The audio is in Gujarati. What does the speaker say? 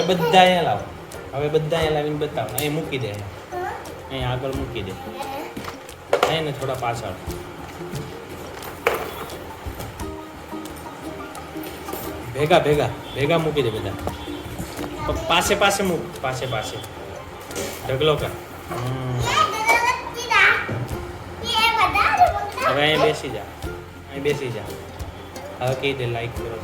બધા અહીંયા લાવો. હવે બધા અહીંયા લાવીને બતાવો. અહીં મૂકી દે. અહીંયા આગળ મૂકી દે. અહીં ને થોડા પાછળ. ભેગા ભેગા ભેગા મૂકી દે બધા. પાસે પાસે મૂક. પાસે પાસે ઢગલો કર. હવે અહીં બેસી જા. અહીં બેસી જા. હવે કહી દે લાઈક કરો.